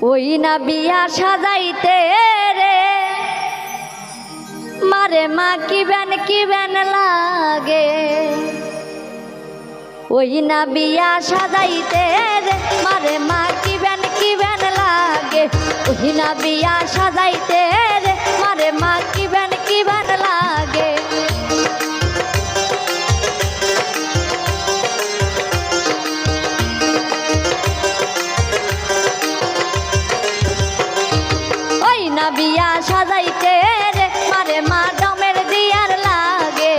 ওই না বিয়া সাজাইতে রে মারে মা কি বেন লাগে। ওই না বিয়া সাজাইতে রে মারে মা কি বেন লাগে। ওই না বিয়া সাজাইতে রে মারে মা কি বেন লাগে। বিয়া সাজাইতে রে মারে মা ডমের দিয়ার লাগে।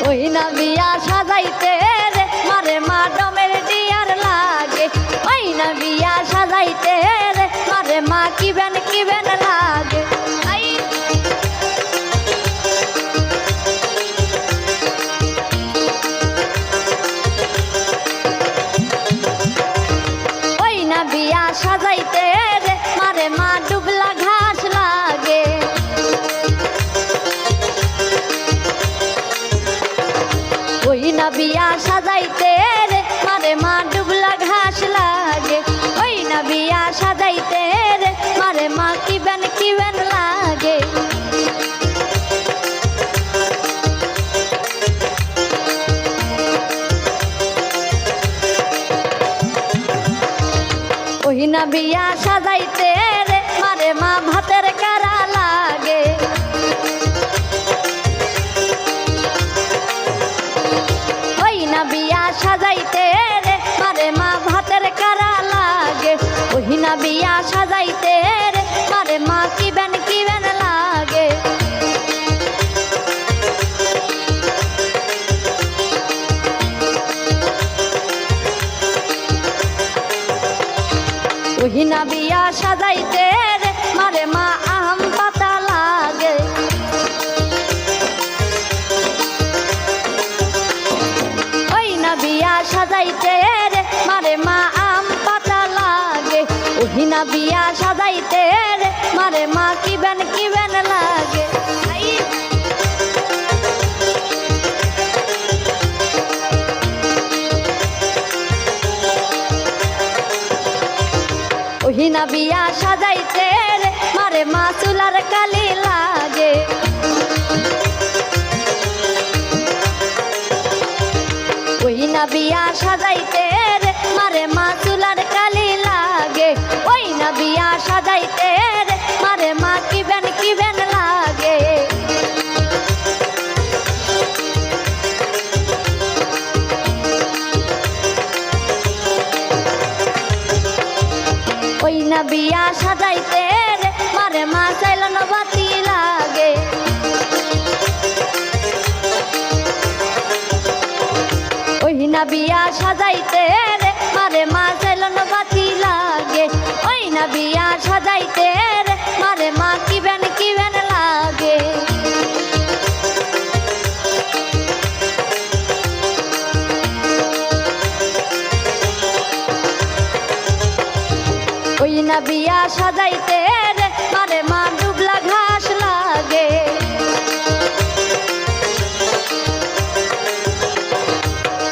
ওই না বিয়া সাজাইতে রে মারে মা ডমের দিয়ার লাগে। ওই না বিয়া সাজাইতে রে মারে মা কি বেন লাগে। বিয়া সাজাইতে রে মারে মা ডুবলা ঘাস লাগে। ওই না বিয়া সাজাইতে রে মারে মা ডুবলা ঘাস লাগে। ওই না বিয়া সাজাইতে রে মারে মা কি বেন লাগে। ওই না বিয়া সাজাইতে রে মারে মা ভাতের কারা লাগে। ওই না বিয়া সাজাইতে রে মারে মা ভাতের কারা লাগে। ওই না বিয়া সাজাইতে রে মারে মা কি বেন লাগে। ওই না বিয়া সাজাইতে রে মারে মা আম পাতা লাগে। ওই না বিয়া সাজাইতে রে মারে মা আম পাতা লাগে। ওই না বিয়া সাজাইতে রে মারে মা কি বেন লাগে। ওই না বিয়া সাজাইতে রে মারে মা চুলার কালি লাগে। ওই না বিয়া সাজাইতে রে মারে মা চুলার কালি লাগে। ওই না বিয়া সাজাইতে রে মারে মা কি বেন লাগে। ওই না বিয়া সাজাইতে রে মারে মা চাইলন বাতি লাগে। ওই না বিয়া সাজাইতে রে মারে মা চাইলন বাতি লাগে। ওই না বিয়া সাজাইতে রে মারে মা কি বেন লাগে। ওই না বিয়া সাজাইতে রে মারে মা ডুবলা ঘাস লাগে।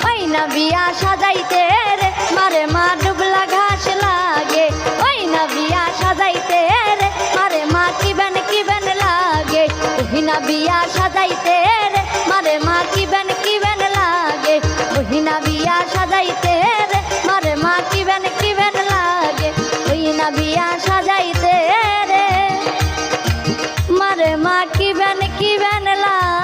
ওই না বিয়া সাজাইতে রে মারে মা ডুবলা ঘাস লাগে। ওই না বিয়া সাজাইতে রে মারে মা কি বেন লাগে। ওই না বিয়া সাজাইতে রে মারে মা কি বেন লাগে। ওই না বিয়া সাজাইতে রে মারে মা কি বেন লাগে। ওই না বিয়া সাজাইতে রে মারে মা কি বেন লাগে।